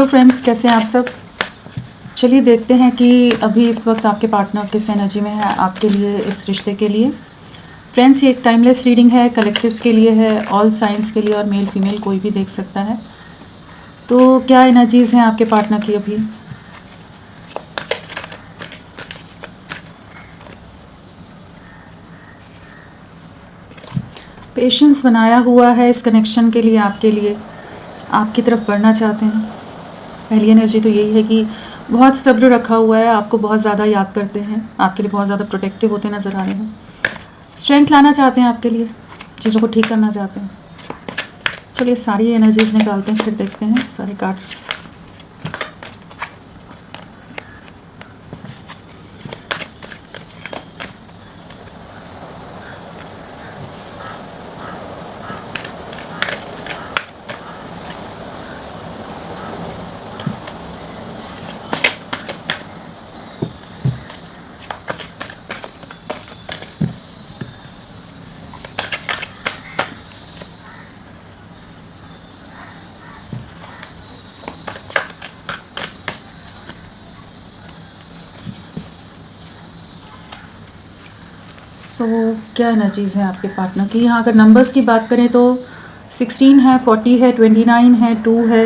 Hello friends, कैसे हैं आप सब। चलिए देखते हैं कि अभी इस वक्त आपके पार्टनर किस एनर्जी में है आपके लिए, इस रिश्ते के लिए। फ्रेंड्स, ये एक टाइमलेस रीडिंग है, कलेक्टिव्स के लिए है, ऑल साइंस के लिए, और मेल फीमेल कोई भी देख सकता है। तो क्या एनर्जीज़ हैं आपके पार्टनर की अभी। पेशेंस बनाया हुआ है इस कनेक्शन के लिए, आपके लिए, आपकी तरफ बढ़ना चाहते हैं। पहली एनर्जी तो यही है कि बहुत सब्र रखा हुआ है, आपको बहुत ज़्यादा याद करते हैं, आपके लिए बहुत ज़्यादा प्रोटेक्टिव होते नज़र आ रहे हैं, स्ट्रेंथ लाना चाहते हैं आपके लिए, चीज़ों को ठीक करना चाहते हैं। चलिए सारी एनर्जीज निकालते हैं, फिर देखते हैं सारे कार्ड्स। क्या एनर्जीज़ हैं आपके पार्टनर की। यहाँ अगर नंबर्स की बात करें तो 16 है, 40 है, 29 है, 2 है,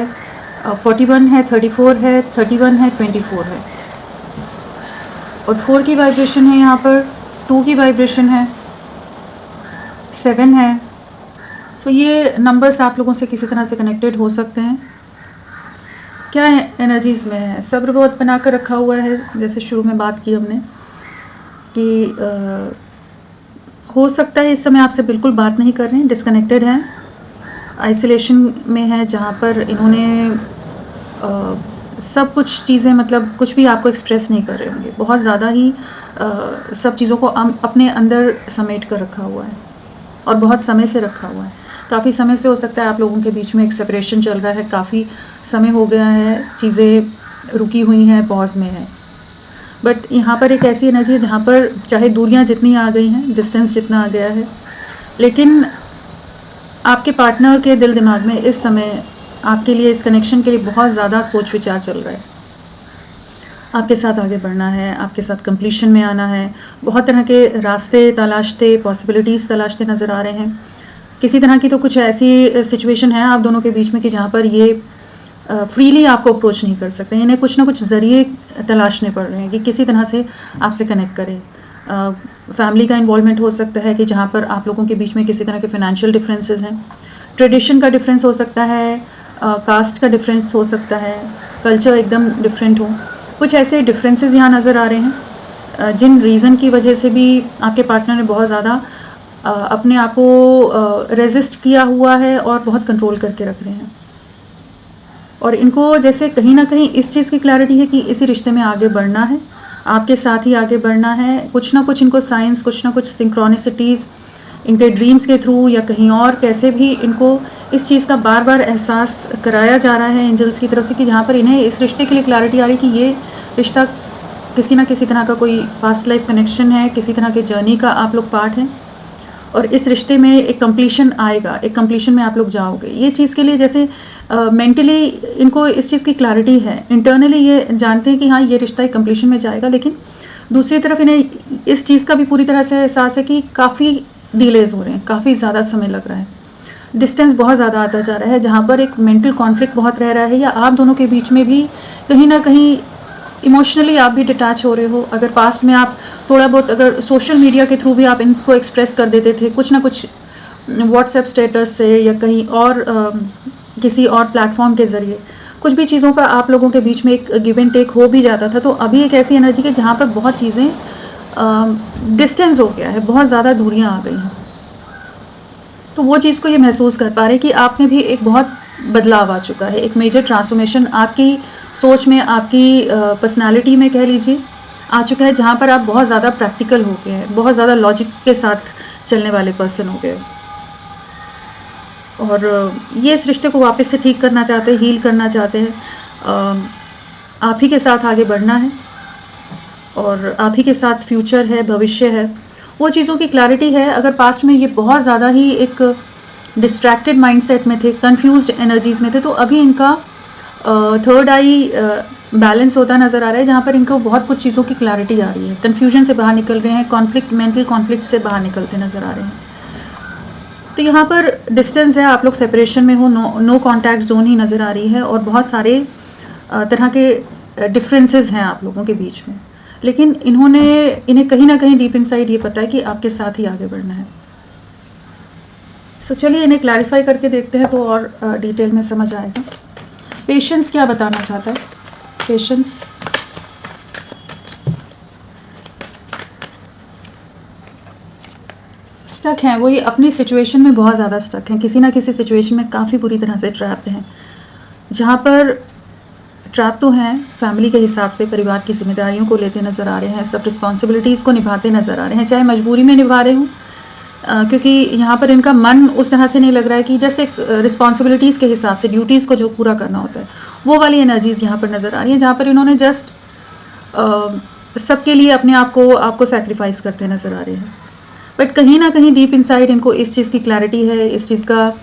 41 है, 34 है, 31 है, 24 है, और 4 की वाइब्रेशन है यहाँ पर, 2 की वाइब्रेशन है, 7 है। ये नंबर्स आप लोगों से किसी तरह से कनेक्टेड हो सकते हैं। क्या एनर्जीज़ में है, सब्र बहुत बना कर रखा हुआ है, जैसे शुरू में बात की हमने कि हो सकता है इस समय आपसे बिल्कुल बात नहीं कर रहे हैं, डिस्कनेक्टेड हैं, आइसोलेशन में है, जहाँ पर इन्होंने सब कुछ चीज़ें, मतलब कुछ भी आपको एक्सप्रेस नहीं कर रहे होंगे, बहुत ज़्यादा ही सब चीज़ों को अपने अंदर समेट कर रखा हुआ है, और बहुत समय से रखा हुआ है। काफ़ी समय से हो सकता है आप लोगों के बीच में एक सेपरेशन चल रहा है, काफ़ी समय हो गया है, चीज़ें रुकी हुई हैं, पॉज में है। बट यहाँ पर एक ऐसी एनर्जी है जहाँ पर चाहे दूरियाँ जितनी आ गई हैं, डिस्टेंस जितना आ गया है, लेकिन आपके पार्टनर के दिल दिमाग में इस समय आपके लिए, इस कनेक्शन के लिए बहुत ज़्यादा सोच विचार चल रहा है। आपके साथ आगे बढ़ना है, आपके साथ कंप्लीशन में आना है, बहुत तरह के रास्ते तलाशते, पॉसिबिलिटीज़ तलाशते नज़र आ रहे हैं। किसी तरह की तो कुछ ऐसी सिचुएशन है आप दोनों के बीच में कि जहाँ पर ये फ्रीली आपको अप्रोच नहीं कर सकते, इन्हें कुछ ना कुछ ज़रिए तलाशने पड़ रहे हैं कि किसी तरह से आपसे कनेक्ट करें। फैमिली का इन्वॉल्वमेंट हो सकता है कि जहाँ पर आप लोगों के बीच में किसी तरह के फाइनेंशियल डिफरेंसेस हैं, ट्रेडिशन का डिफरेंस हो सकता है, कास्ट का डिफरेंस हो सकता है, कल्चर एकदम डिफरेंट हो, कुछ ऐसे डिफरेंसेस यहाँ नज़र आ रहे हैं जिन रीज़न की वजह से भी आपके पार्टनर ने बहुत ज़्यादा अपने आप को रेजिस्ट किया हुआ है और बहुत कंट्रोल करके रख रहे हैं। और इनको जैसे कहीं ना कहीं इस चीज़ की क्लैरिटी है कि इसी रिश्ते में आगे बढ़ना है, आपके साथ ही आगे बढ़ना है। कुछ ना कुछ इनको साइंस, कुछ ना कुछ सिंक्रोनिसिटीज़ इनके ड्रीम्स के थ्रू या कहीं और कैसे भी इनको इस चीज़ का बार बार एहसास कराया जा रहा है एंजल्स की तरफ से, कि जहाँ पर इन्हें इस रिश्ते के लिए क्लैरिटी आ रही है कि ये रिश्ता किसी ना किसी तरह का कोई पास्ट लाइफ कनेक्शन है, किसी तरह के जर्नी का आप लोग पार्ट हैं, और इस रिश्ते में एक कंप्लीशन आएगा, एक कंप्लीशन में आप लोग जाओगे। ये चीज़ के लिए जैसे मेंटली इनको इस चीज़ की क्लैरिटी है, इंटरनली ये जानते हैं कि हाँ ये रिश्ता एक कंप्लीशन में जाएगा, लेकिन दूसरी तरफ इन्हें इस चीज़ का भी पूरी तरह से एहसास है कि काफ़ी डिलेज हो रहे हैं, काफ़ी ज़्यादा समय लग रहा है, डिस्टेंस बहुत ज़्यादा आता जा रहा है, जहाँ पर एक मेंटल कॉन्फ्लिक्ट बहुत रह रहा है, या आप दोनों के बीच में भी कहीं ना कहीं इमोशनली आप भी डिटैच हो रहे हो। अगर पास्ट में आप थोड़ा बहुत, अगर सोशल मीडिया के थ्रू भी आप इनको एक्सप्रेस कर देते थे, कुछ ना कुछ व्हाट्सएप स्टेटस से या कहीं और किसी और प्लेटफॉर्म के ज़रिए कुछ भी चीज़ों का आप लोगों के बीच में एक गिव एंड टेक हो भी जाता था, तो अभी एक ऐसी एनर्जी है जहाँ पर बहुत चीज़ें डिस्टेंस हो गया है, बहुत ज़्यादा दूरियाँ आ गई हैं। तो वो चीज़ को ये महसूस कर पा रहे हैं कि आप में भी एक बहुत बदलाव आ चुका है, एक मेजर ट्रांसफॉर्मेशन आपकी सोच में, आपकी पर्सनालिटी में कह लीजिए आ चुका है, जहाँ पर आप बहुत ज़्यादा प्रैक्टिकल हो गए हैं, बहुत ज़्यादा लॉजिक के साथ चलने वाले पर्सन हो गए, और ये इस रिश्ते को वापस से ठीक करना चाहते हैं, हील करना चाहते हैं। आप ही के साथ आगे बढ़ना है, और आप ही के साथ फ्यूचर है, भविष्य है, वो चीज़ों की क्लैरिटी है। अगर पास्ट में ये बहुत ज़्यादा ही एक डिस्ट्रैक्टेड माइंडसेट में थे, कंफ्यूज्ड एनर्जीज़ में थे, तो अभी इनका थर्ड आई बैलेंस होता नज़र आ रहा है, जहाँ पर इनको बहुत कुछ चीज़ों की क्लैरिटी आ रही है, कन्फ्यूजन से बाहर निकल रहे हैं, कॉन्फ्लिक्ट, मेंटल कॉन्फ्लिक्ट से बाहर निकलते नज़र आ रहे हैं। तो यहाँ पर डिस्टेंस है, आप लोग सेपरेशन में हो, नो कॉन्टैक्ट जोन ही नज़र आ रही है, और बहुत सारे तरह के डिफरेंसेस हैं आप लोगों के बीच में, लेकिन इन्हें कहीं ना कहीं डीप इनसाइड ये पता है कि आपके साथ ही आगे बढ़ना है। तो चलिए इन्हें क्लैरिफाई करके देखते हैं तो और डिटेल में समझ आएगा। पेशेंस क्या बताना चाहता है? पेशेंस, स्टक हैं, वही अपनी सिचुएशन में बहुत ज़्यादा स्टक हैं, किसी ना किसी सिचुएशन में काफ़ी बुरी तरह से ट्रैप्ड हैं, जहाँ पर ट्रैप तो हैं फैमिली के हिसाब से, परिवार की जिम्मेदारियों को लेते नज़र आ रहे हैं, सब रिस्पॉन्सिबिलिटीज़ को निभाते नज़र आ रहे हैं, चाहे मजबूरी में निभा रहे हों, क्योंकि यहाँ पर इनका मन उस तरह से नहीं लग रहा है कि जैसे रिस्पॉन्सिबिलिटीज़ के हिसाब से ड्यूटीज़ को जो पूरा करना होता है, वो वाली एनर्जीज़ यहाँ पर नज़र आ रही हैं, जहाँ पर इन्होंने जस्ट सबके लिए अपने आप को आपको सेक्रीफाइस करते नज़र आ रहे हैं। बट कहीं ना कहीं डीप इनसाइड इनको इस चीज़ की क्लैरिटी है, इस चीज़ का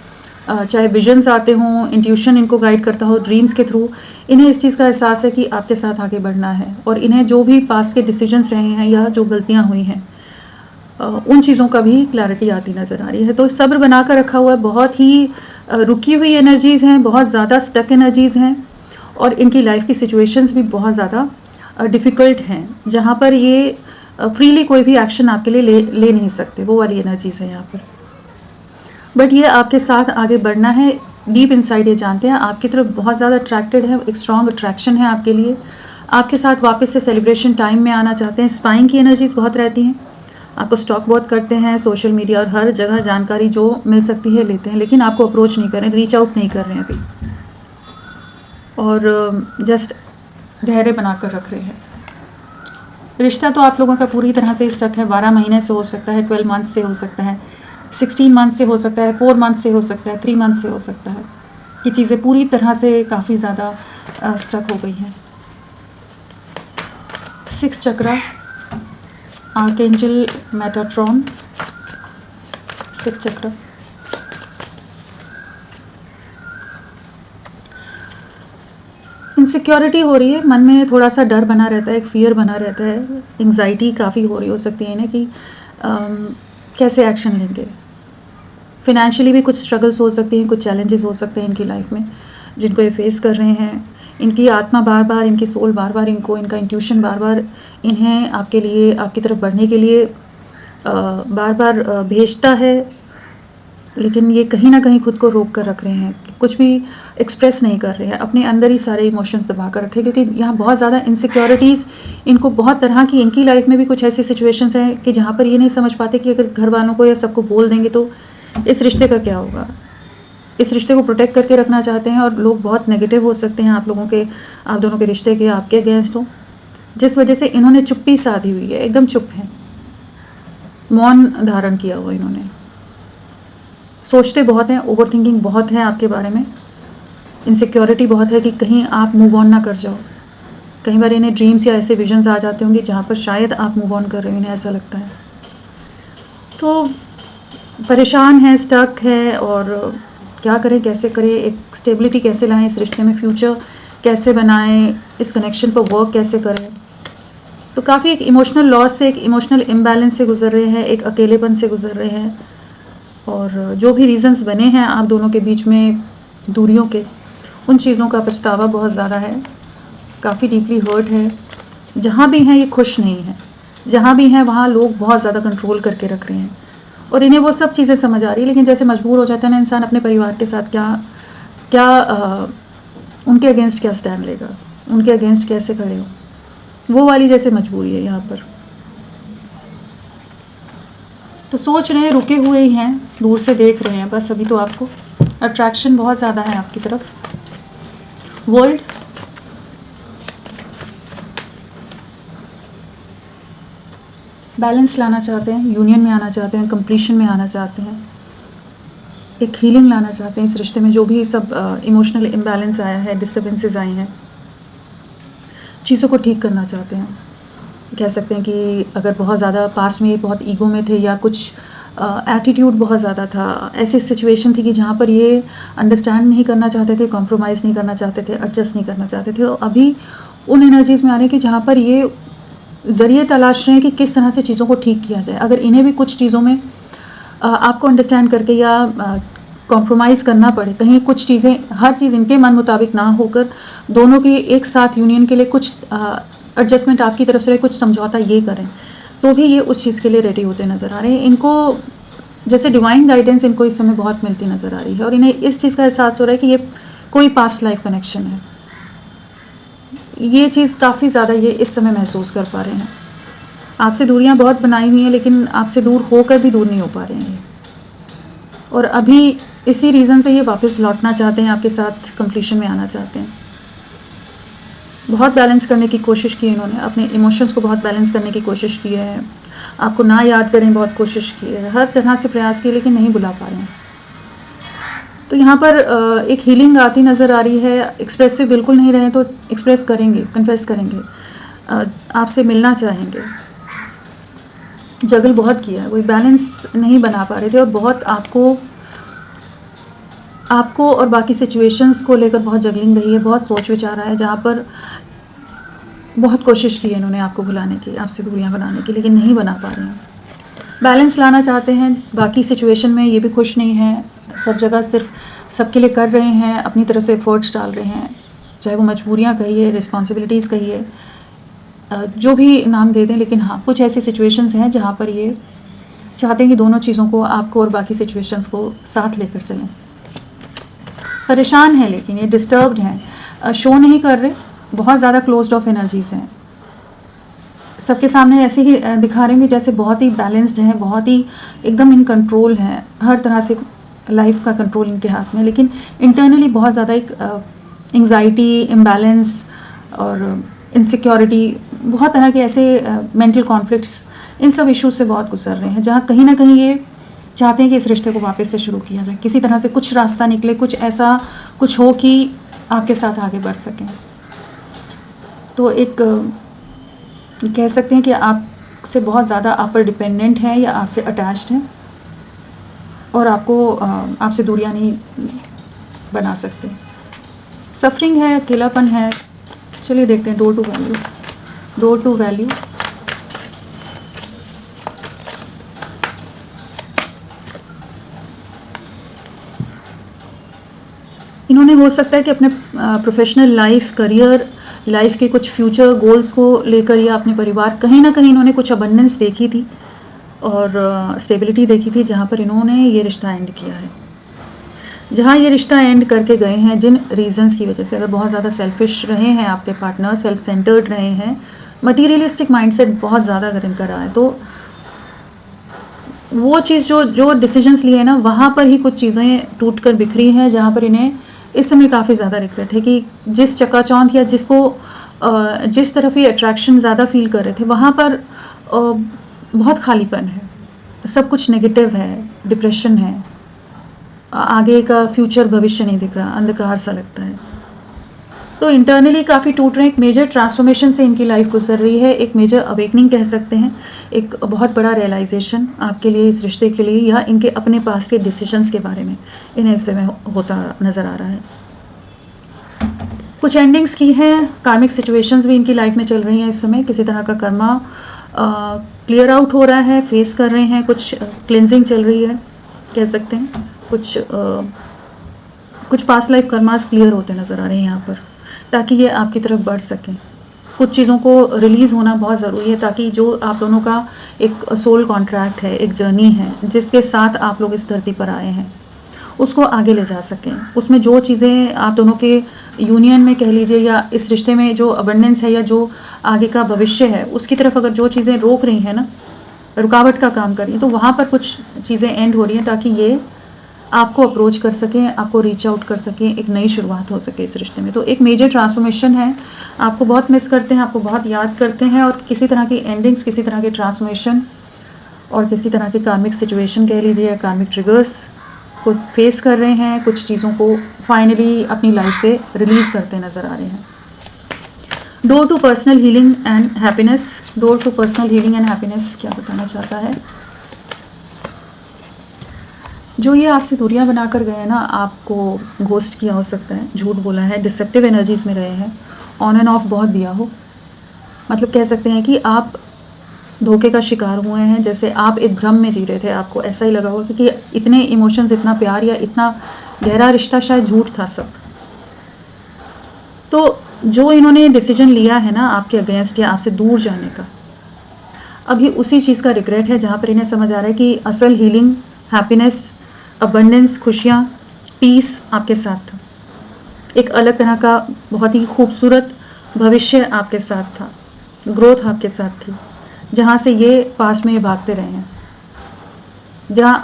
चाहे विजन्स आते हों, इंट्यूशन इनको गाइड करता हो ड्रीम्स के थ्रू, इन्हें इस चीज़ का एहसास है कि आपके साथ आगे बढ़ना है, और इन्हें जो भी पास्ट के डिसीजंस रहे हैं या जो गलतियाँ हुई हैं उन चीज़ों का भी क्लैरिटी आती नज़र आ रही है। तो सब्र बना कर रखा हुआ है, बहुत ही रुकी हुई एनर्जीज़ हैं, बहुत ज़्यादा स्टक एनर्जीज़ हैं, और इनकी लाइफ की सिचुएशंस भी बहुत ज़्यादा डिफ़िकल्ट हैं, जहाँ पर ये फ्रीली कोई भी एक्शन आपके लिए ले नहीं सकते, वो वाली एनर्जीज़ हैं यहाँ पर। बट ये आपके साथ आगे बढ़ना है, डीप इनसाइड ये जानते हैं, आपकी तरफ बहुत ज़्यादा अट्रैक्टेड है, एक स्ट्रॉन्ग अट्रैक्शन है आपके लिए, आपके साथ वापस से सेलिब्रेशन टाइम में आना चाहते हैं। स्पाइंग की एनर्जीज़ बहुत रहती हैं, आपको स्टॉक बहुत करते हैं, सोशल मीडिया और हर जगह जानकारी जो मिल सकती है लेते हैं, लेकिन आपको अप्रोच नहीं कर रहे हैं, रीच आउट नहीं कर रहे हैं अभी, और जस्ट धैर्य बनाकर रख रहे हैं। रिश्ता तो आप लोगों का पूरी तरह से स्टक है, 12 महीने से हो सकता है, 12 मंथ से हो सकता है, 16 मंथ से हो सकता है, 4 मंथ से हो सकता है, 3 मंथ से हो सकता है। ये चीज़ें पूरी तरह से काफ़ी ज़्यादा स्टक हो गई हैं। 6 चक्रा, आर्कएंजल मेटाट्रॉन, 6 चक्रा। इनसिक्योरिटी हो रही है, मन में थोड़ा सा डर बना रहता है, एक फियर बना रहता है, एंग्जाइटी काफ़ी हो रही हो सकती है इन्हें कि कैसे एक्शन लेंगे। फिनेंशियली भी कुछ स्ट्रगल्स हो सकती हैं, कुछ चैलेंजेस हो सकते हैं इनकी लाइफ में जिनको ये फेस कर रहे हैं। इनकी आत्मा बार बार, इनकी सोल बार बार इनको, इनका इंट्यूशन बार बार इन्हें आपके लिए, आपकी तरफ बढ़ने के लिए बार बार भेजता है, लेकिन ये कहीं ना कहीं खुद को रोक कर रख रहे हैं, कुछ भी एक्सप्रेस नहीं कर रहे हैं, अपने अंदर ही सारे इमोशंस दबा कर रखे, क्योंकि यहाँ बहुत ज़्यादा इनसिक्योरिटीज़ इनको बहुत तरह की, इनकी लाइफ में भी कुछ ऐसी सिचुएशंस हैं कि जहाँ पर ये नहीं समझ पाते कि अगर घर वालों को या सबको बोल देंगे तो इस रिश्ते का क्या होगा। इस रिश्ते को प्रोटेक्ट करके रखना चाहते हैं, और लोग बहुत नेगेटिव हो सकते हैं आप लोगों के, आप दोनों के रिश्ते के, आपके अगेंस्ट हो, जिस वजह से इन्होंने चुप्पी साधी हुई है, एकदम चुप है, मौन धारण किया हुआ इन्होंने। सोचते बहुत हैं, ओवर थिंकिंग बहुत है आपके बारे में, इनसिक्योरिटी बहुत है कि कहीं आप मूव ऑन ना कर जाओ। कई बार इन्हें ड्रीम्स या ऐसे विजन्स आ जाते होंगे जहाँ पर शायद आप मूव ऑन कर रहे हो, इन्हें ऐसा लगता है। तो परेशान है, स्टक है, और क्या करें, कैसे करें, एक स्टेबिलिटी कैसे लाएं इस रिश्ते में, फ्यूचर कैसे बनाएं, इस कनेक्शन पर वर्क कैसे करें। तो काफ़ी एक इमोशनल लॉस से, एक इमोशनल इम्बैलेंस से गुजर रहे हैं, एक अकेलेपन से गुजर रहे हैं, और जो भी रीज़न्स बने हैं आप दोनों के बीच में दूरियों के, उन चीज़ों का पछतावा बहुत ज़्यादा है, काफ़ी डीपली हर्ट है। जहाँ भी हैं ये खुश नहीं है, जहाँ भी हैं वहाँ लोग बहुत ज़्यादा कंट्रोल करके रख रहे हैं, और इन्हें वो सब चीज़ें समझ आ रही है, लेकिन जैसे मजबूर हो जाता है ना इंसान अपने परिवार के साथ, क्या उनके अगेंस्ट क्या स्टैंड लेगा, उनके अगेंस्ट कैसे खड़े हो, वो वाली जैसे मजबूरी है यहाँ पर। तो सोच रहे हैं, रुके हुए ही हैं, दूर से देख रहे हैं बस। अभी तो आपको अट्रैक्शन बहुत ज़्यादा है आपकी तरफ। वर्ल्ड, बैलेंस लाना चाहते हैं, यूनियन में आना चाहते हैं, कंप्लीशन में आना चाहते हैं, एक हीलिंग लाना चाहते हैं इस रिश्ते में। जो भी सब इमोशनल इम्बैलेंस आया है, डिस्टर्बेंसेस आई हैं, चीज़ों को ठीक करना चाहते हैं। कह सकते हैं कि अगर बहुत ज़्यादा पास्ट में बहुत ईगो में थे, या कुछ एटीट्यूड बहुत ज़्यादा था। ऐसी सिचुएशन थी कि जहाँ पर ये अंडरस्टैंड नहीं करना चाहते थे, कॉम्प्रोमाइज़ नहीं करना चाहते थे, एडजस्ट नहीं करना चाहते थे। तो अभी उन एनर्जीज़ में आ रहे हैं कि जहाँ पर ये ज़रिए तलाश रहे हैं कि किस तरह से चीज़ों को ठीक किया जाए। अगर इन्हें भी कुछ चीज़ों में आपको अंडरस्टैंड करके या कॉम्प्रोमाइज़ करना पड़े, कहीं कुछ चीज़ें, हर चीज़ इनके मन मुताबिक ना होकर दोनों के एक साथ यूनियन के लिए कुछ एडजस्टमेंट आपकी तरफ से, कुछ समझौता ये करें, तो भी ये उस चीज़ के लिए रेडी होते नज़र आ रहे हैं। इनको जैसे डिवाइन गाइडेंस इनको इस समय बहुत मिलती नज़र आ रही है और इन्हें इस चीज़ का एहसास हो रहा है कि ये कोई पास्ट लाइफ कनेक्शन है। ये चीज़ काफ़ी ज़्यादा ये इस समय महसूस कर पा रहे हैं। आपसे दूरियां बहुत बनाई हुई हैं, लेकिन आपसे दूर होकर भी दूर नहीं हो पा रहे हैं ये। और अभी इसी रीज़न से ये वापस लौटना चाहते हैं, आपके साथ कंप्लीशन में आना चाहते हैं। बहुत बैलेंस करने की कोशिश की इन्होंने, अपने इमोशंस को बहुत बैलेंस करने की कोशिश की है, आपको ना याद करें बहुत कोशिश की है, हर तरह से प्रयास किए, लेकिन नहीं बुला पा रहे हैं। तो यहाँ पर एक हीलिंग आती नज़र आ रही है। एक्सप्रेसिव बिल्कुल नहीं रहे तो एक्सप्रेस करेंगे, कन्फेस करेंगे, आपसे मिलना चाहेंगे। जगल बहुत किया है, वही बैलेंस नहीं बना पा रहे थे और बहुत आपको और बाकी सिचुएशंस को लेकर बहुत जगलिंग रही है, बहुत सोच विचार आया, जहाँ पर बहुत कोशिश की है इन्होंने आपको भुलाने की, आपसे दूरियां बनाने की, लेकिन नहीं बना पा रहे हैं। बैलेंस लाना चाहते हैं, बाकी सिचुएशन में ये भी खुश नहीं हैं, सब जगह सिर्फ सबके लिए कर रहे हैं, अपनी तरफ से एफर्ट्स डाल रहे हैं, चाहे वो मजबूरियाँ कहिए, रिस्पॉन्सिबिलिटीज़ कहिए, जो भी नाम दे दें। लेकिन हाँ, कुछ ऐसी सिचुएशंस हैं जहाँ पर ये चाहते हैं कि दोनों चीज़ों को, आपको और बाकी सिचुएशंस को साथ लेकर चलें। परेशान हैं, लेकिन ये डिस्टर्ब्ड हैं, शो नहीं कर रहे, बहुत ज़्यादा क्लोज्ड ऑफ एनर्जीज़ हैं, सबके सामने ऐसे ही दिखा रहे हैं जैसे बहुत ही बैलेंस्ड हैं, बहुत ही एकदम इन कंट्रोल हैं, हर तरह से लाइफ का कंट्रोल इनके हाथ में, लेकिन इंटरनली बहुत ज़्यादा एक एंग्जाइटी, इम्बैलेंस और इनसिक्योरिटी, बहुत तरह के ऐसे मेंटल कॉन्फ्लिक्ट्स, इन सब इश्यूज से बहुत गुजर रहे हैं, जहाँ कहीं ना कहीं ये चाहते हैं कि इस रिश्ते को वापस से शुरू किया जाए, किसी तरह से कुछ रास्ता निकले, कुछ ऐसा कुछ हो कि आपके साथ आगे बढ़ सकें। तो एक कह सकते हैं कि आपसे बहुत ज़्यादा आप पर डिपेंडेंट हैं या आपसे अटैच्ड हैं और आपको आपसे दूरियां नहीं बना सकते। सफरिंग है, अकेलापन है। चलिए देखते हैं door to value. Door to value, इन्होंने हो सकता है कि अपने प्रोफेशनल लाइफ, करियर लाइफ के कुछ फ्यूचर गोल्स को लेकर या अपने परिवार, कहीं ना कहीं इन्होंने कुछ अबंडेंस देखी थी और स्टेबिलिटी देखी थी, जहाँ पर इन्होंने ये रिश्ता एंड किया है। जहाँ ये रिश्ता एंड करके गए हैं, जिन रीजंस की वजह से, अगर बहुत ज़्यादा सेल्फिश रहे हैं आपके पार्टनर, सेल्फ सेंटर्ड रहे हैं, मटीरियलिस्टिक माइंडसेट बहुत ज़्यादा अगर इनका रहा है, तो वो चीज़ जो डिसीजंस लिए हैं ना, वहाँ पर ही कुछ चीज़ें टूट कर बिखरी हैं, जहाँ पर इन्हें इस समय काफ़ी ज़्यादा रिग्रेट है कि जिस चकाचौंध या जिस तरफ ये अट्रैक्शन ज़्यादा फील कर रहे थे, वहाँ पर बहुत खालीपन है, सब कुछ नेगेटिव है, डिप्रेशन है, आगे का फ्यूचर भविष्य नहीं दिख रहा, अंधकार सा लगता है। तो इंटरनली काफ़ी टूट रहे हैं, एक मेजर ट्रांसफॉर्मेशन से इनकी लाइफ गुजर रही है, एक मेजर अवेकनिंग कह सकते हैं, एक बहुत बड़ा रियलाइजेशन आपके लिए, इस रिश्ते के लिए, या इनके अपने पास्ट के डिसीजंस के बारे में इन्हें इस समय होता नज़र आ रहा है। कुछ एंडिंग्स की हैं, कार्मिक सिचुएशंस भी इनकी लाइफ में चल रही हैं इस समय, किसी तरह का कर्मा क्लियर आउट हो रहा है, फेस कर रहे हैं, कुछ क्लिनजिंग चल रही है कह सकते हैं, कुछ पास्ट लाइफ कर्मास क्लियर होते नज़र आ रहे हैं यहाँ पर, ताकि ये आपकी तरफ बढ़ सकें। कुछ चीज़ों को रिलीज़ होना बहुत ज़रूरी है, ताकि जो आप दोनों का एक सोल कॉन्ट्रैक्ट है, एक जर्नी है जिसके साथ आप लोग इस धरती पर आए हैं, उसको आगे ले जा सकें। उसमें जो चीज़ें आप दोनों के यूनियन में कह लीजिए, या इस रिश्ते में जो अबंडेंस है या जो आगे का भविष्य है, उसकी तरफ अगर जो चीज़ें रोक रही हैं ना, रुकावट का काम कर रही हैं, तो वहाँ पर कुछ चीज़ें एंड हो रही हैं, ताकि ये आपको अप्रोच कर सकें, आपको रीच आउट कर सकें, एक नई शुरुआत हो सके इस रिश्ते में। तो एक मेजर ट्रांसफॉर्मेशन है, आपको बहुत मिस करते हैं, आपको बहुत याद करते हैं, और किसी तरह की एंडिंग्स, किसी तरह के ट्रांसफॉर्मेशन और किसी तरह के कार्मिक सिचुएशन कह लीजिए, या कार्मिक ट्रिगर्स को फेस कर रहे हैं, कुछ चीज़ों को फाइनली अपनी लाइफ से रिलीज़ करते नज़र आ रहे हैं। Door to personal healing and happiness. Door to personal healing and happiness क्या बताना चाहता है? जो ये आपसे दूरियां बनाकर गए हैं ना, आपको घोस्ट किया हो सकता है, झूठ बोला है, डिसेप्टिव एनर्जीज़ में रहे हैं, ऑन एंड ऑफ बहुत दिया हो, मतलब कह सकते हैं कि आप धोखे का शिकार हुए हैं। जैसे आप एक भ्रम में जी रहे थे, आपको ऐसा ही लगा होगा कि इतने इमोशंस, इतना प्यार या इतना गहरा रिश्ता शायद झूठ था सब। तो जो इन्होंने डिसीजन लिया है ना आपके अगेंस्ट या आपसे दूर जाने का, अभी उसी चीज़ का रिग्रेट है, जहाँ पर इन्हें समझ आ रहा है कि असल हीलिंग, हैप्पीनेस, अबंडेंस, खुशियाँ, पीस आपके साथ था। एक अलग तरह का बहुत ही खूबसूरत भविष्य आपके साथ था, ग्रोथ आपके साथ थी, जहाँ से ये पास्ट में ये भागते रहे हैं, जहाँ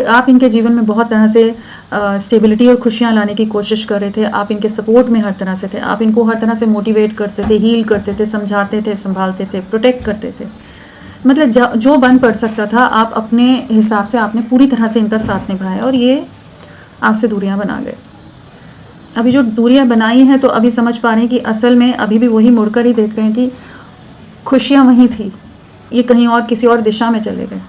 आप इनके जीवन में बहुत तरह से स्टेबिलिटी और खुशियाँ लाने की कोशिश कर रहे थे। आप इनके सपोर्ट में हर तरह से थे, आप इनको हर तरह से मोटिवेट करते थे, हील करते थे, समझाते थे, संभालते थे, प्रोटेक्ट करते थे। मतलब जो बन पड़ सकता था आप अपने हिसाब से आपने पूरी तरह से इनका साथ निभाया और ये आपसे दूरियां बना गए। अभी जो दूरियां बनाई हैं तो अभी समझ पा रहे हैं कि असल में अभी भी वही मुड़कर ही देख रहे हैं कि खुशियां वहीं थी, ये कहीं और किसी और दिशा में चले गए।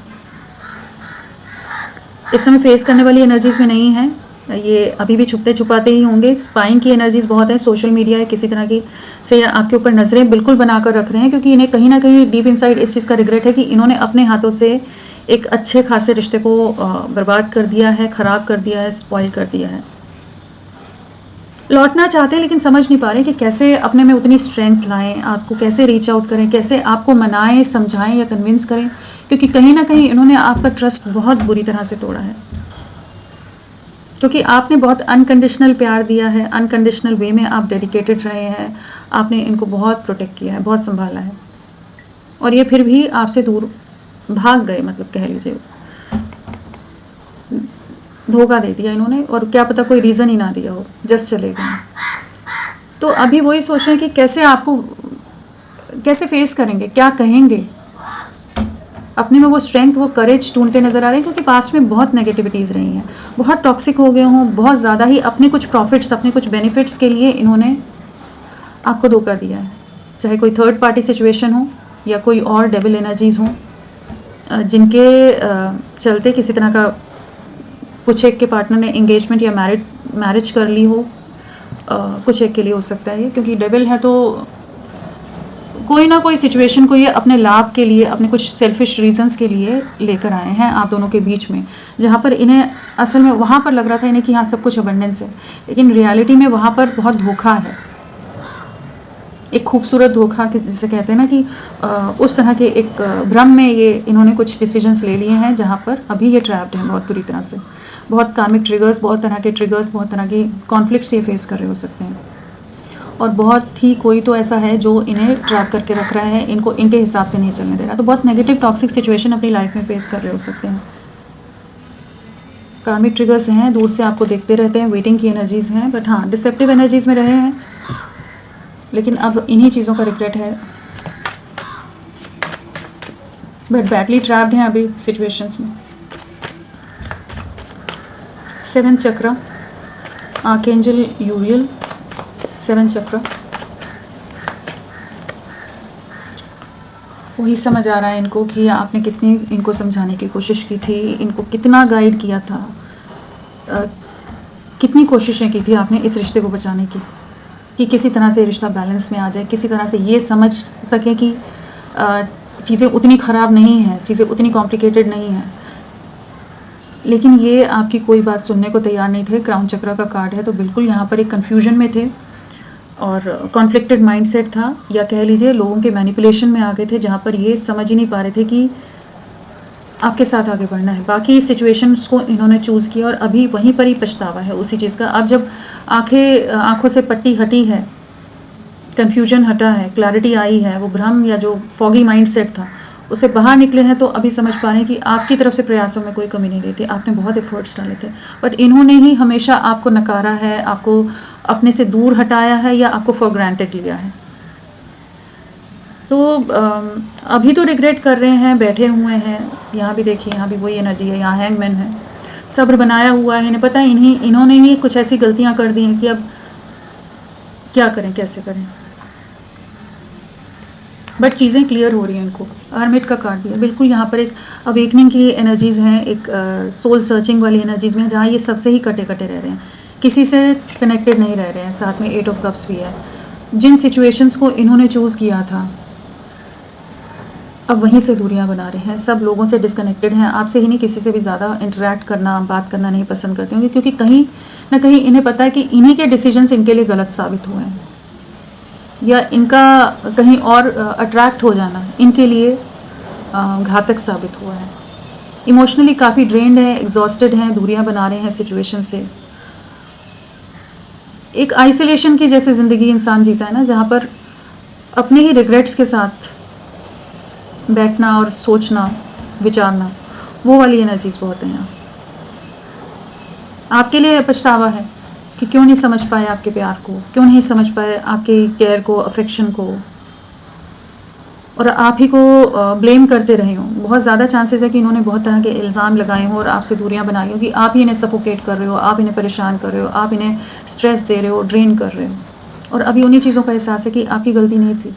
इस समय फेस करने वाली एनर्जीज़ में नहीं है, ये अभी भी छुपते छुपाते ही होंगे। स्पाइंग की एनर्जीज़ बहुत है, सोशल मीडिया है किसी तरह की से आपके ऊपर नज़रें बिल्कुल बनाकर रख रहे हैं, क्योंकि इन्हें कहीं ना कहीं डीप इनसाइड इस चीज़ का रिग्रेट है कि इन्होंने अपने हाथों से एक अच्छे खासे रिश्ते को बर्बाद कर दिया है, ख़राब कर दिया है, स्पॉइल कर दिया है। लौटना चाहते हैं लेकिन समझ नहीं पा रहे कि कैसे अपने में उतनी स्ट्रेंथ लाएं, आपको कैसे रीच आउट करें, कैसे आपको मनाएं, समझाएं या कन्विंस करें, क्योंकि कहीं ना कहीं इन्होंने आपका ट्रस्ट बहुत बुरी तरह से तोड़ा है। क्योंकि आपने बहुत अनकंडीशनल प्यार दिया है, अनकंडीशनल वे में आप डेडिकेटेड रहे हैं, आपने इनको बहुत प्रोटेक्ट किया है, बहुत संभाला है, और ये फिर भी आपसे दूर भाग गए, मतलब कह लीजिए धोखा दे दिया इन्होंने, और क्या पता कोई रीज़न ही ना दिया हो, जस्ट चले गए। तो अभी वही सोच रहे हैं कि कैसे फेस करेंगे, क्या कहेंगे, अपने में वो स्ट्रेंथ, वो करेज ढूंढते नज़र आ रहे हैं, क्योंकि पास्ट में बहुत नेगेटिविटीज़ रही हैं, बहुत टॉक्सिक हो गए हों, बहुत ज़्यादा ही अपने कुछ प्रॉफिट्स, अपने कुछ बेनिफिट्स के लिए इन्होंने आपको धोखा दिया है। चाहे कोई थर्ड पार्टी सिचुएशन हो या कोई और डेविल एनर्जीज़ हों, जिनके चलते किसी तरह का कुछ एक के पार्टनर ने एंगेजमेंट या मैरिज कर ली हो, कुछ एक के लिए हो सकता है ये, क्योंकि डेविल है तो कोई ना कोई सिचुएशन को ये अपने लाभ के लिए, अपने कुछ सेल्फिश रीजंस के लिए लेकर आए हैं आप दोनों के बीच में, जहाँ पर इन्हें असल में वहाँ पर लग रहा था इन्हें कि हाँ सब कुछ अबंडेंस है, लेकिन रियलिटी में वहाँ पर बहुत धोखा है, एक खूबसूरत धोखा जिसे कहते हैं ना कि उस तरह के एक भ्रम में ये इन्होंने कुछ डिसीजंस ले लिए हैं, जहाँ पर अभी ये ट्रैप्ड हैं बहुत बुरी तरह से। बहुत कार्मिक ट्रिगर्स, बहुत तरह के ट्रिगर्स, बहुत तरह की कॉन्फ्लिक्ट्स ये फेस कर रहे हो सकते हैं, और बहुत ही कोई तो ऐसा है जो इन्हें ट्रैप करके रख रहा है, इनको इनके हिसाब से नहीं चलने दे रहा, तो बहुत नेगेटिव टॉक्सिक सिचुएशन अपनी लाइफ में फेस कर रहे हो सकते हैं। कार्मिक ट्रिगर्स हैं, दूर से आपको देखते रहते हैं, वेटिंग की एनर्जीज़ हैं, बट हाँ डिसेप्टिव एनर्जीज़ में रहे हैं, लेकिन अब इन्हीं चीज़ों का रिग्रेट है, बट बैडली ट्रैप्ड हैं अभी सिचुएशंस में। 7 चक्र, आर्कएंजल यूरियल, 7 चक्र, वही समझ आ रहा है इनको कि आपने कितनी इनको समझाने की कोशिश की थी, इनको कितना गाइड किया था, कितनी कोशिशें की थी आपने इस रिश्ते को बचाने की, कि किसी तरह से रिश्ता बैलेंस में आ जाए, किसी तरह से ये समझ सके कि चीज़ें उतनी ख़राब नहीं हैं, चीज़ें उतनी कॉम्प्लिकेटेड नहीं हैं, लेकिन ये आपकी कोई बात सुनने को तैयार नहीं थे। क्राउन चक्र का कार्ड है, तो बिल्कुल यहाँ पर एक कन्फ्यूजन में थे और कॉन्फ्लिक्टेड माइंडसेट था, या कह लीजिए लोगों के मैनिपुलेशन में आ गए थे, जहाँ पर ये समझ ही नहीं पा रहे थे कि आपके साथ आगे बढ़ना है। बाकी सिचुएशंस को इन्होंने चूज़ किया और अभी वहीं पर ही पछतावा है उसी चीज़ का। अब जब आँखों से पट्टी हटी है, कन्फ्यूजन हटा है, क्लैरिटी आई है, वो भ्रम या जो फॉगी माइंडसेट था उससे बाहर निकले हैं, तो अभी समझ पा रहे हैं कि आपकी तरफ से प्रयासों में कोई कमी नहीं रही थी, आपने बहुत एफर्ट्स डाले थे, बट इन्होंने ही हमेशा आपको नकारा है, आपको अपने से दूर हटाया है या आपको फॉर ग्रांटेड लिया है। तो अभी तो रिग्रेट कर रहे हैं, बैठे हुए हैं। यहाँ भी देखिए, यहाँ भी वही एनर्जी है, यहाँ हैंगमैन है, सब्र बनाया हुआ है, इन्हें पता है इन्होंने ही कुछ ऐसी गलतियाँ कर दी हैं कि अब क्या करें, कैसे करें। बट चीज़ें क्लियर हो रही हैं इनको। हर्मिट का कार्ड भी है, बिल्कुल यहाँ पर एक अवेकनिंग की एनर्जीज़ हैं, एक सोल सर्चिंग वाली एनर्जीज़ में, जहाँ ये सबसे ही कटे कटे रह रहे हैं, किसी से कनेक्टेड नहीं रह रहे हैं। साथ में 8 ऑफ कप्स भी है। जिन सिचुएशंस को इन्होंने चूज़ किया था अब वहीं से दूरियां बना रहे हैं, सब लोगों से डिस्कनेक्टेड हैं, आपसे ही नहीं किसी से भी ज़्यादा इंटरेक्ट करना, बात करना नहीं पसंद करते होंगे, क्योंकि कहीं ना कहीं इन्हें पता है कि इन्हीं के डिसीजंस इनके लिए गलत साबित हुए हैं, या इनका कहीं और अट्रैक्ट हो जाना इनके लिए घातक साबित हुआ है। इमोशनली काफ़ी ड्रेन्ड है, एग्जॉस्टेड हैं, दूरियां बना रहे हैं सिचुएशन से। एक आइसोलेशन की जैसे ज़िंदगी इंसान जीता है ना, जहाँ पर अपने ही रिग्रेट्स के साथ बैठना और सोचना, विचारना, वो वाली एनर्जीज बहुत है यहाँ। आपके लिए पछतावा है कि क्यों नहीं समझ पाए आपके प्यार को, क्यों नहीं समझ पाए आपके केयर को, अफेक्शन को, और आप ही को ब्लेम करते रहे हों। बहुत ज़्यादा चांसेस है कि इन्होंने बहुत तरह के इल्ज़ाम लगाए हों और आपसे दूरियां बना ली हों कि आप ही इन्हें सफोकेट कर रहे हो, आप इन्हें परेशान कर रहे हो, आप इन्हें स्ट्रेस दे रहे हो, ड्रेन कर रहे हो। और अभी उन्हीं चीज़ों का एहसास है कि आपकी गलती नहीं थी,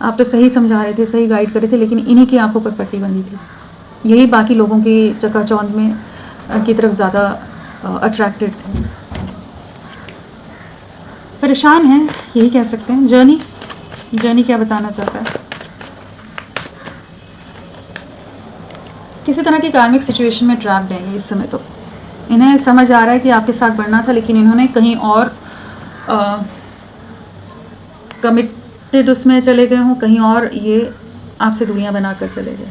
आप तो सही समझा रहे थे, सही गाइड कर रहे थे, लेकिन इन्हीं की आंखों पर पट्टी बंधी थी। यही बाकी लोगों की चकाचौंध में की तरफ ज़्यादा अट्रैक्टेड थे। परेशान हैं, यही कह सकते हैं। जर्नी क्या बताना चाहता है? किसी तरह की कार्मिक सिचुएशन में ट्रैप्ड है ये इस समय। तो इन्हें समझ आ रहा है कि आपके साथ बढ़ना था, लेकिन इन्होंने कहीं और कमिटेड उसमें चले गए हों, कहीं और ये आपसे दूरियां बनाकर चले गए।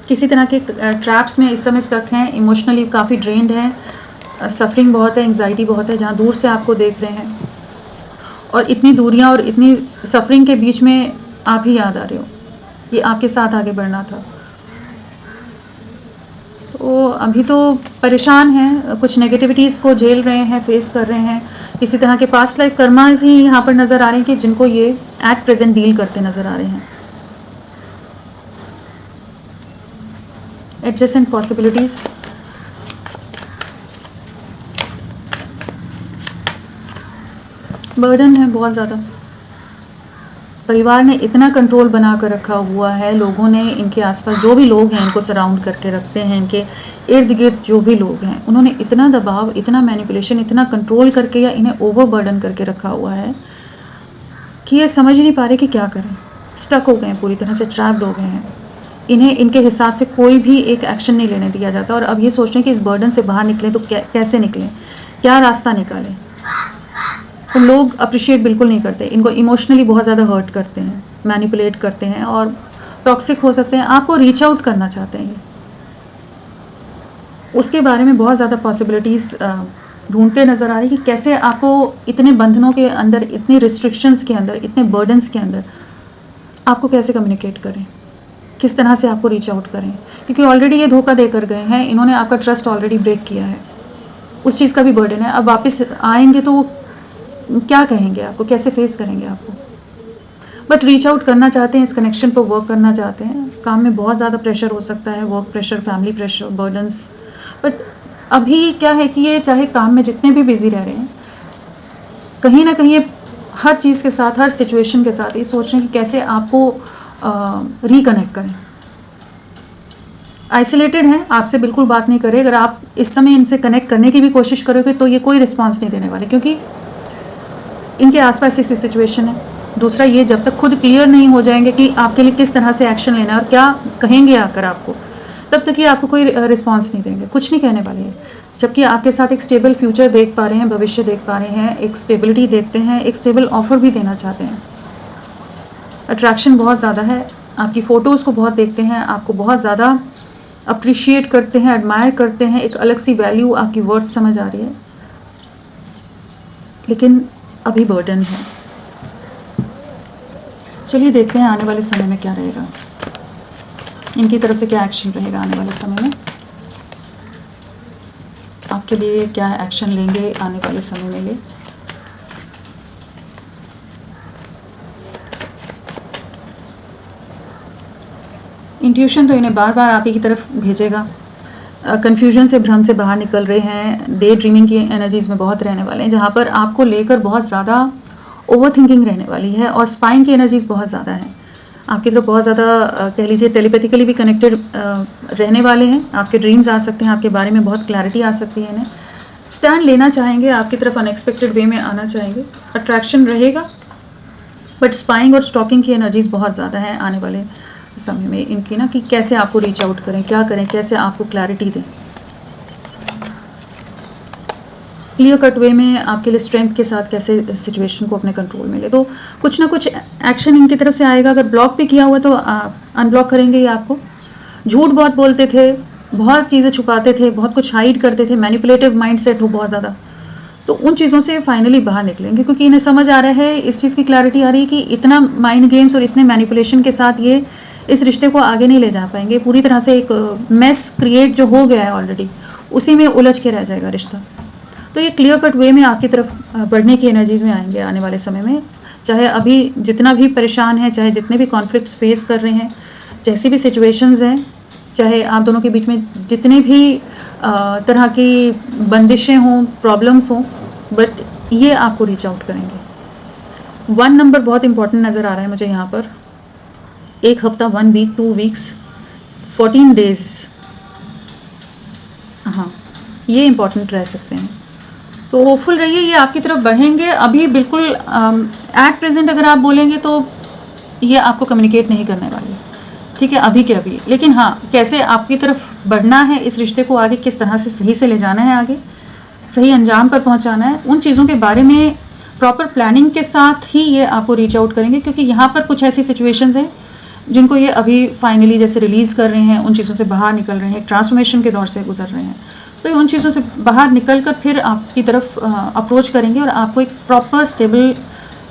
किसी तरह के ट्रैप्स में इस समय स्टक हैं, इमोशनली काफ़ी ड्रेन्ड हैं, सफरिंग बहुत है, एंग्जाइटी बहुत है, जहाँ दूर से आपको देख रहे हैं और इतनी दूरियां और इतनी सफरिंग के बीच में आप ही याद आ रहे हो, ये आपके साथ आगे बढ़ना था। तो अभी तो परेशान हैं, कुछ नेगेटिविटीज़ को झेल रहे हैं, फेस कर रहे हैं। किसी तरह के पास्ट लाइफ कर्मास ही यहाँ पर नज़र आ रहे हैं कि जिनको ये एट प्रेजेंट डील करते नज़र आ रहे हैं। एडजेसेंट पॉसिबिलिटीज़, बर्डन है बहुत ज़्यादा। परिवार ने इतना कंट्रोल बना कर रखा हुआ है, लोगों ने इनके आसपास जो भी लोग हैं इनको सराउंड करके रखते हैं, इनके इर्द गिर्द जो भी लोग हैं उन्होंने इतना दबाव, इतना मैनिपुलेशन, इतना कंट्रोल करके या इन्हें ओवरबर्डन करके रखा हुआ है कि ये समझ नहीं पा रहे कि क्या करें। स्टक हो गए हैं, पूरी तरह से ट्रैप्ड हो गए हैं। इन्हें इनके हिसाब से कोई भी एक एक्शन नहीं लेने दिया जाता, और अब ये सोच रहे हैं कि इस बर्डन से बाहर निकलें तो कैसे निकलें, क्या रास्ता निकालें। तो लोग अप्रिशिएट बिल्कुल नहीं करते, इनको इमोशनली बहुत ज़्यादा हर्ट करते हैं, मैनिपुलेट करते हैं और टॉक्सिक हो सकते हैं। आपको रीच आउट करना चाहते हैं, उसके बारे में बहुत ज़्यादा पॉसिबिलिटीज़ ढूंढते नज़र आ रही कि कैसे आपको इतने बंधनों के अंदर, इतने रिस्ट्रिक्शंस के अंदर, इतने बर्डन्स के अंदर आपको कैसे कम्युनिकेट करें, किस तरह से आपको रीच आउट करें। क्योंकि ऑलरेडी ये धोखा दे कर गए हैं, इन्होंने आपका ट्रस्ट ऑलरेडी ब्रेक किया है, उस चीज़ का भी बर्डन है। अब वापस आएंगे तो वो क्या कहेंगे आपको, कैसे फेस करेंगे आपको। बट रीच आउट करना चाहते हैं, इस कनेक्शन पर वर्क करना चाहते हैं। काम में बहुत ज़्यादा प्रेशर हो सकता है, work pressure, family pressure, burdens. But अभी क्या है कि ये चाहे काम में जितने भी बिजी रह रहे हैं, कहीं ना कहीं ये हर चीज़ के साथ, हर सिचुएशन के साथ ये सोच रहे हैं कि कैसे आपको रिकनेक्ट करें। आइसोलेटेड हैं, आपसे बिल्कुल बात नहीं करे। अगर आप इस समय इनसे कनेक्ट करने की भी कोशिश करोगे तो ये कोई रिस्पॉन्स नहीं देने वाले, क्योंकि इनके आसपास ऐसी सिचुएशन है। दूसरा, ये जब तक खुद क्लियर नहीं हो जाएंगे कि आपके लिए किस तरह से एक्शन लेना है और क्या कहेंगे आकर आपको, तब तक ये आपको कोई रिस्पांस नहीं देंगे, कुछ नहीं कहने वाले हैं। जबकि आपके साथ एक स्टेबल फ्यूचर देख पा रहे हैं, भविष्य देख पा रहे हैं, एक स्टेबिलिटी देखते हैं, एक स्टेबल ऑफर भी देना चाहते हैं। अट्रैक्शन बहुत ज़्यादा है, आपकी फ़ोटोज़ को बहुत देखते हैं, आपको बहुत ज़्यादा अप्रिशिएट करते हैं, एडमायर करते हैं, एक अलग सी वैल्यू, आपकी वर्थ समझ आ रही है। लेकिन अभी बर्डन है। चलिए देखते हैं आने वाले समय में क्या रहेगा, इनकी तरफ से क्या एक्शन रहेगा आने वाले समय में, आपके लिए क्या एक्शन लेंगे आने वाले समय में ये। इंट्यूशन तो इन्हें बार बार आप ही की तरफ भेजेगा। कन्फ्यूजन से, भ्रम से बाहर निकल रहे हैं, डे ड्रीमिंग की एनर्जीज़ में बहुत रहने वाले हैं, जहाँ पर आपको लेकर बहुत ज़्यादा ओवर थिंकिंग रहने वाली है, और स्पाइन की एनर्जीज़ बहुत ज़्यादा हैं। आपकी तरफ बहुत ज़्यादा कह लीजिए टेलीपैथिकली भी कनेक्टेड रहने वाले हैं। आपके ड्रीम्स आ सकते हैं, आपके बारे में बहुत क्लैरिटी आ सकती है इन्हें। स्टैंड लेना चाहेंगे, आपकी तरफ अनएक्सपेक्टेड वे में आना चाहेंगे। अट्रैक्शन रहेगा, बट स्पाइंग और स्टॉकिंग की एनर्जीज बहुत ज़्यादा है आने वाले समय में इनकी ना, कि कैसे आपको रीच आउट करें, क्या करें, कैसे आपको क्लैरिटी दें। क्लियर कट वे में आपके लिए स्ट्रेंथ के साथ कैसे सिचुएशन को अपने कंट्रोल में ले। तो कुछ ना कुछ एक्शन इनकी तरफ से आएगा। अगर ब्लॉक भी किया हुआ तो अनब्लॉक करेंगे ये आपको। झूठ बहुत बोलते थे, बहुत चीज़ें छुपाते थे, बहुत कुछ हाइड करते थे, मैनिपुलेटिव माइंडसेट हो बहुत ज़्यादा, तो उन चीज़ों से फाइनली बाहर निकलेंगे, क्योंकि इन्हें समझ आ रहा है, इस चीज़ की क्लैरिटी आ रही है कि इतना माइंड गेम्स और इतने मैनिपुलेशन के साथ ये इस रिश्ते को आगे नहीं ले जा पाएंगे। पूरी तरह से एक मेस क्रिएट जो हो गया है ऑलरेडी, उसी में उलझ के रह जाएगा रिश्ता। तो ये क्लियर कट वे में आपकी तरफ बढ़ने की एनर्जीज़ में आएंगे आने वाले समय में। चाहे अभी जितना भी परेशान है, चाहे जितने भी कॉन्फ्लिक्ट्स फेस कर रहे हैं, जैसी भी सिचुएशंस हैं, चाहे आप दोनों के बीच में जितनी भी तरह की बंदिशें हों, प्रॉब्लम्स हों, बट ये आपको रीच आउट करेंगे। 1 नंबर बहुत इंपॉर्टेंट नज़र आ रहा है मुझे यहाँ पर। 1 हफ्ता, 1 वीक, 2 वीक्स, 14 डेज, हाँ, ये इंपॉर्टेंट रह सकते हैं। तो होपफुल रहिए, ये आपकी तरफ बढ़ेंगे। अभी बिल्कुल एट प्रेजेंट अगर आप बोलेंगे तो ये आपको कम्युनिकेट नहीं करने वाली, ठीक है, अभी के अभी। लेकिन हाँ, कैसे आपकी तरफ बढ़ना है, इस रिश्ते को आगे किस तरह से सही से ले जाना है, आगे सही अंजाम पर पहुंचाना है, उन चीज़ों के बारे में प्रॉपर प्लानिंग के साथ ही ये आपको रीच आउट करेंगे। क्योंकि यहाँ पर कुछ ऐसी सिचुएशंस हैं जिनको ये अभी फाइनली जैसे रिलीज़ कर रहे हैं, उन चीज़ों से बाहर निकल रहे हैं, ट्रांसफॉर्मेशन के दौर से गुजर रहे हैं। तो ये उन चीज़ों से बाहर निकल कर फिर आपकी तरफ अप्रोच करेंगे और आपको एक प्रॉपर स्टेबल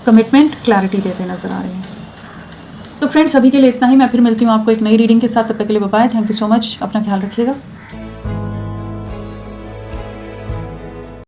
कमिटमेंट क्लैरिटी देते नज़र आ रहे हैं। तो फ्रेंड्स, अभी के लिए इतना ही। मैं फिर मिलती हूँ आपको एक नई रीडिंग के साथ। तब तक के लिए bye bye. Thank you so much. अपना ख्याल रखिएगा।